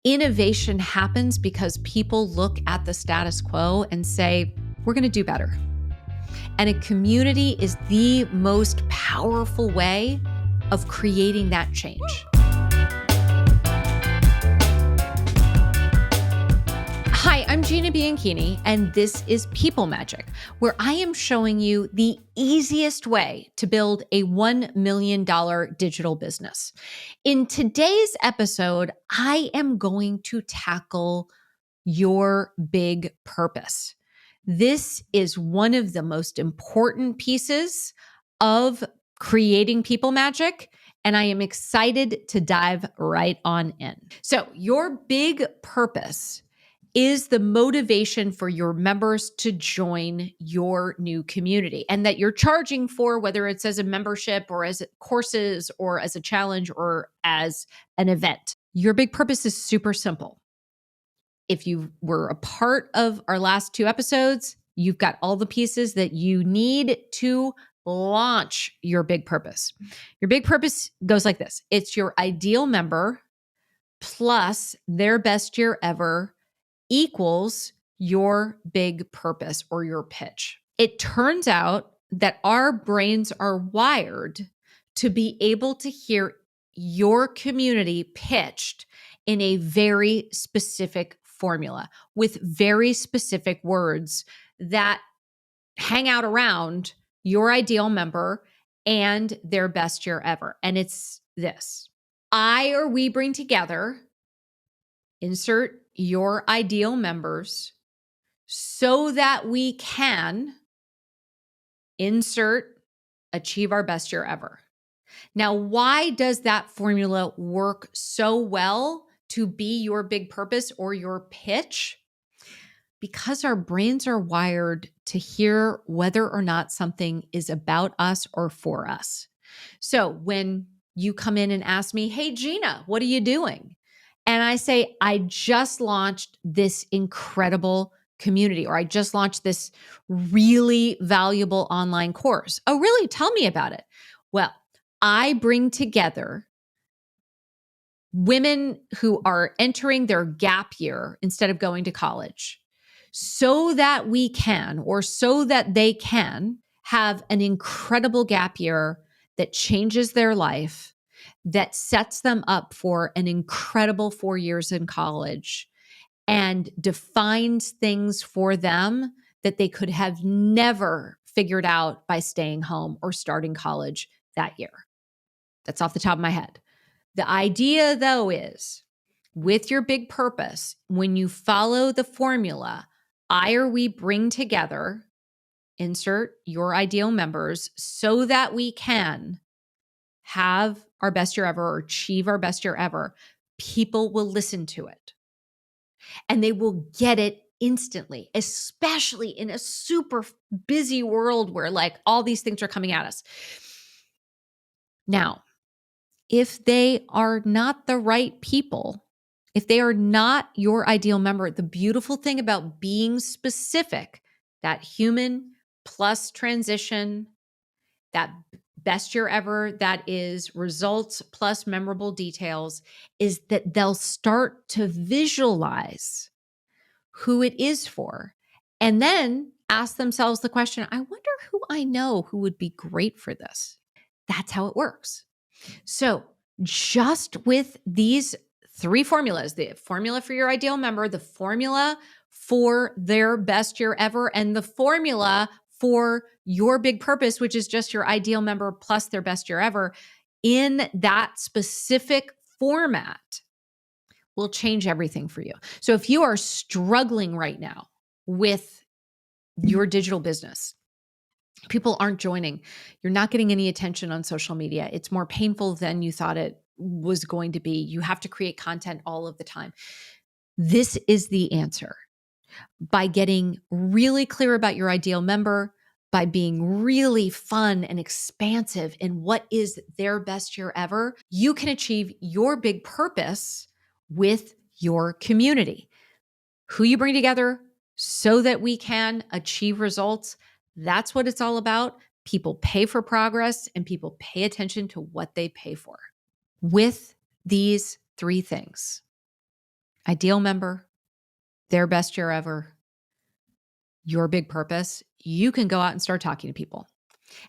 Innovation happens because people look at the status quo and say, we're going to do better. And a community is the most powerful way of creating that change. Hi, I'm Gina Bianchini, and this is People Magic, where I am showing you the easiest way to build a $1 million digital business. In today's episode, I am going to tackle your big purpose. This is one of the most important pieces of creating people magic, and I am excited to dive right on in. So, your big purpose is the motivation for your members to join your new community and that you're charging for, whether it's as a membership or as courses or as a challenge or as an event. Your big purpose is super simple. If you were a part of our last 2 episodes, you've got all the pieces that you need to launch your big purpose. Your big purpose goes like this. It's your ideal member plus their best year ever equals your big purpose or your pitch. It turns out that our brains are wired to be able to hear your community pitched in a very specific formula with very specific words that hang out around your ideal member and their best year ever. And it's this: I or we bring together, insert your ideal members, so that we can, insert, achieve our best year ever. Now, why does that formula work so well to be your big purpose or your pitch? Because our brains are wired to hear whether or not something is about us or for us. So when you come in and ask me, hey, Gina, what are you doing? And I say, I just launched this incredible community, or I just launched this really valuable online course. Oh, really? Tell me about it. Well, I bring together women who are entering their gap year instead of going to college so that we can, or so that they can, have an incredible gap year that changes their life, that sets them up for an incredible 4 years in college and defines things for them that they could have never figured out by staying home or starting college that year. That's off the top of my head. The idea, though, is with your big purpose, when you follow the formula, I or we bring together, insert your ideal members, so that we can have our best year ever or achieve our best year ever, people will listen to it. And they will get it instantly, especially in a super busy world where like all these things are coming at us. Now, if they are not the right people, if they are not your ideal member, the beautiful thing about being specific, that human plus transition, that best year ever, that is results plus memorable details, is that they'll start to visualize who it is for and then ask themselves the question, I wonder who I know who would be great for this. That's how it works. So just with these 3 formulas, the formula for your ideal member, the formula for their best year ever, and the formula for your big purpose, which is just your ideal member plus their best year ever, in that specific format will change everything for you. So if you are struggling right now with your digital business, people aren't joining, you're not getting any attention on social media, it's more painful than you thought it was going to be, you have to create content all of the time. This is the answer. By getting really clear about your ideal member, by being really fun and expansive in what is their best year ever, you can achieve your big purpose with your community. Who you bring together so that we can achieve results. That's what it's all about. People pay for progress and people pay attention to what they pay for. With these 3 things, ideal member, their best year ever, your big purpose, you can go out and start talking to people.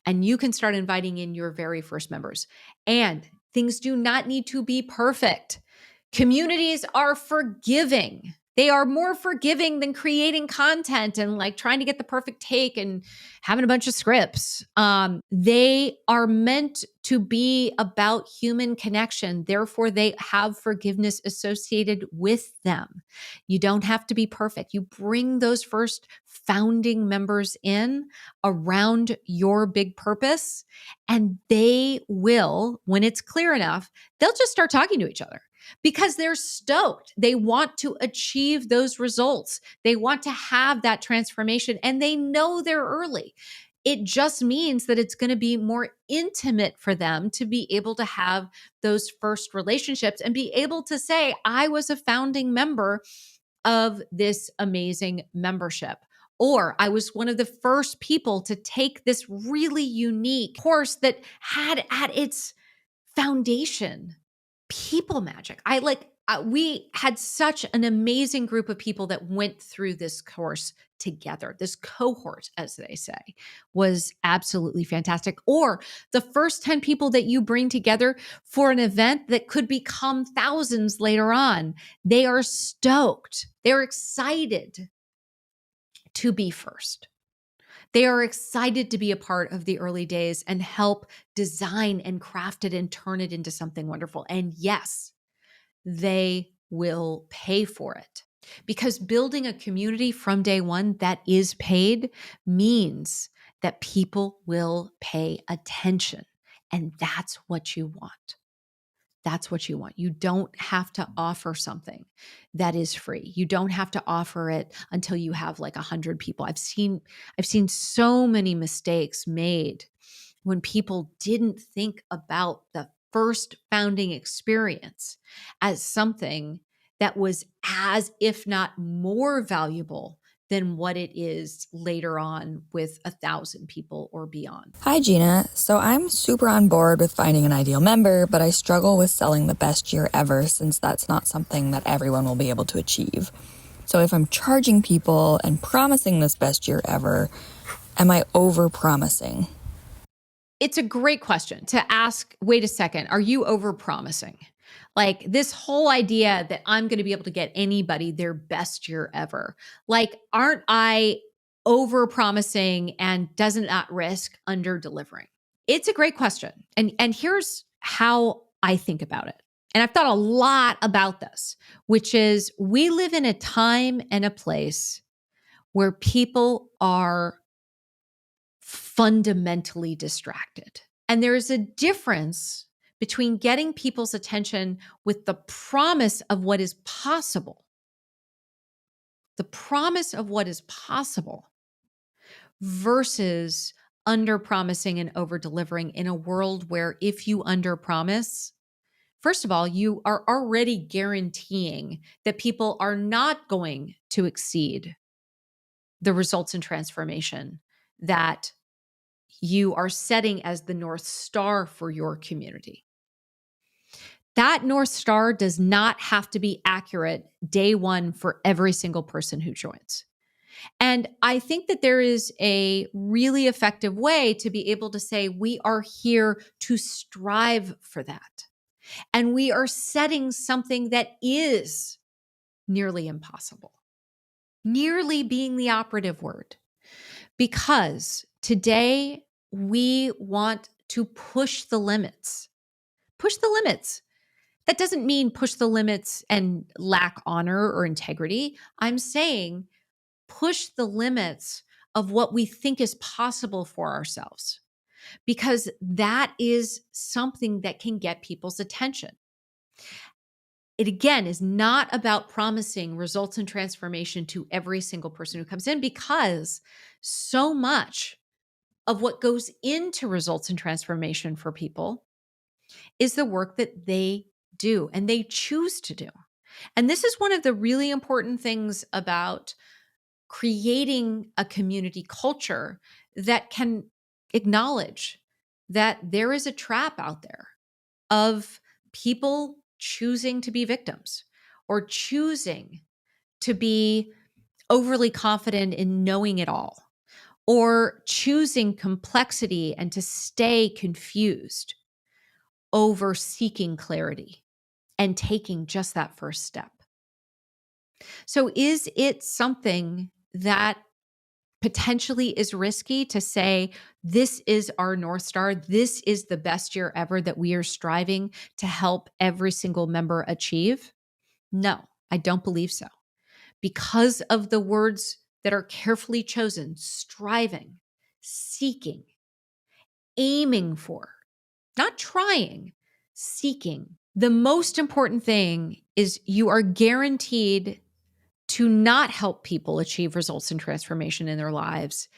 And you can start inviting in your very first members. And things do not need to be perfect. Communities are forgiving. They are more forgiving than creating content and like trying to get the perfect take and having a bunch of scripts. They are meant to be about human connection. Therefore, they have forgiveness associated with them. You don't have to be perfect. You bring those first founding members in around your big purpose, and they will, when it's clear enough, they'll just start talking to each other because they're stoked. They want to achieve those results. They want to have that transformation, and they know they're early. It just means that it's going to be more intimate for them to be able to have those first relationships and be able to say, I was a founding member of this amazing membership. Or I was one of the first people to take this really unique course that had at its foundation people magic. We had such an amazing group of people that went through this course together. This cohort, as they say, was absolutely fantastic. Or the first 10 people that you bring together for an event that could become thousands later on. They are stoked. They're excited to be first. They are excited to be a part of the early days and help design and craft it and turn it into something wonderful. And yes, they will pay for it. Because building a community from day one that is paid means that people will pay attention. And that's what you want. That's what you want. You don't have to offer something that is free. You don't have to offer it until you have like 100 people. I've seen so many mistakes made when people didn't think about the first founding experience as something that was as, if not more valuable than what it is later on with 1,000 people or beyond. Hi, Gina. So I'm super on board with finding an ideal member, but I struggle with selling the best year ever since that's not something that everyone will be able to achieve. So if I'm charging people and promising this best year ever, am I over-promising? It's a great question to ask. Wait a second. Are you over-promising? Like this whole idea that I'm going to be able to get anybody their best year ever. Like, aren't I over-promising and doesn't that risk under-delivering? It's a great question. And here's how I think about it. And I've thought a lot about this, which is we live in a time and a place where people are fundamentally distracted. And there's a difference between getting people's attention with the promise of what is possible, versus under promising and over delivering in a world where if you under promise, first of all, you are already guaranteeing that people are not going to exceed the results and transformation that you are setting as the North Star for your community. That North Star does not have to be accurate day one for every single person who joins. And I think that there is a really effective way to be able to say, we are here to strive for that. And we are setting something that is nearly impossible, nearly being the operative word. Because today we want to push the limits. Push the limits. That doesn't mean push the limits and lack honor or integrity. I'm saying push the limits of what we think is possible for ourselves, because that is something that can get people's attention. It again is not about promising results and transformation to every single person who comes in, because so much of what goes into results and transformation for people is the work that they do and they choose to do. And this is one of the really important things about creating a community culture that can acknowledge that there is a trap out there of people choosing to be victims or choosing to be overly confident in knowing it all, or choosing complexity and to stay confused over seeking clarity and taking just that first step. So is it something that potentially is risky to say, this is our North Star, this is the best year ever that we are striving to help every single member achieve? No, I don't believe so. Because of the words that are carefully chosen: striving, seeking, aiming for, not trying, seeking. The most important thing is you are guaranteed to not help people achieve results and transformation in their lives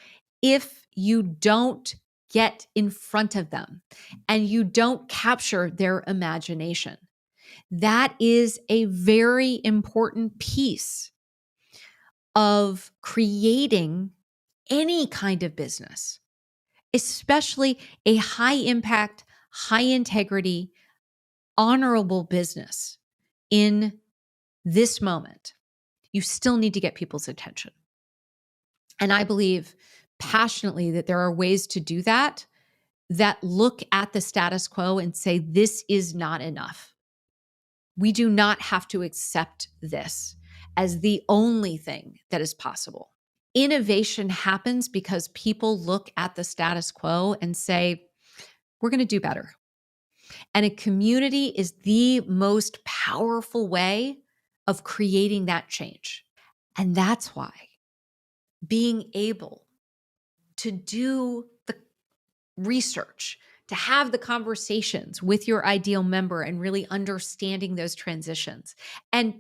if you don't get in front of them and you don't capture their imagination. That is a very important piece of creating any kind of business, especially a high impact, high integrity, honorable business in this moment. You still need to get people's attention. And I believe passionately that there are ways to do that that look at the status quo and say, this is not enough. We do not have to accept this as the only thing that is possible. Innovation happens because people look at the status quo and say, we're going to do better. And a community is the most powerful way of creating that change. And that's why being able to do the research, to have the conversations with your ideal member and really understanding those transitions and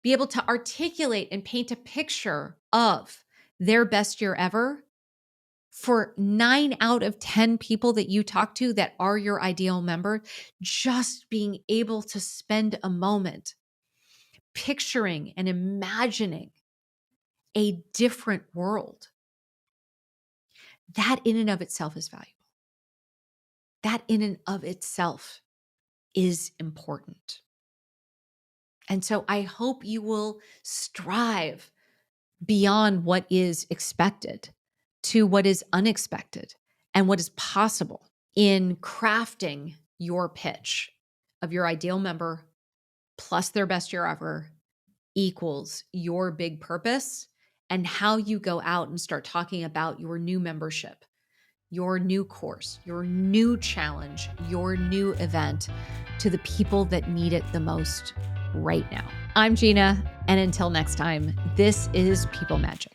be able to articulate and paint a picture of their best year ever for 9 out of 10 people that you talk to that are your ideal member, just being able to spend a moment picturing and imagining a different world. That in and of itself is valuable. That in and of itself is important. And so I hope you will strive beyond what is expected to what is unexpected and what is possible in crafting your pitch of your ideal member plus their best year ever equals your big purpose, and how you go out and start talking about your new membership, your new course, your new challenge, your new event to the people that need it the most right now. I'm Gina, and until next time, this is People Magic.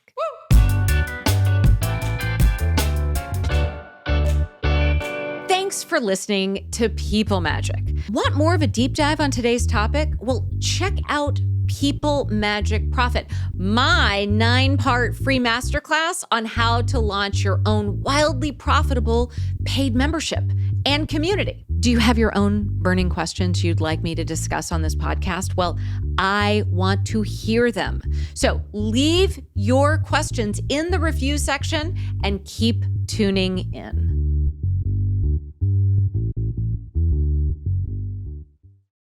Thanks for listening to People Magic. Want more of a deep dive on today's topic? Well, check out People Magic Profit, my 9-part free masterclass on how to launch your own wildly profitable paid membership and community. Do you have your own burning questions you'd like me to discuss on this podcast? Well, I want to hear them. So leave your questions in the review section and keep tuning in.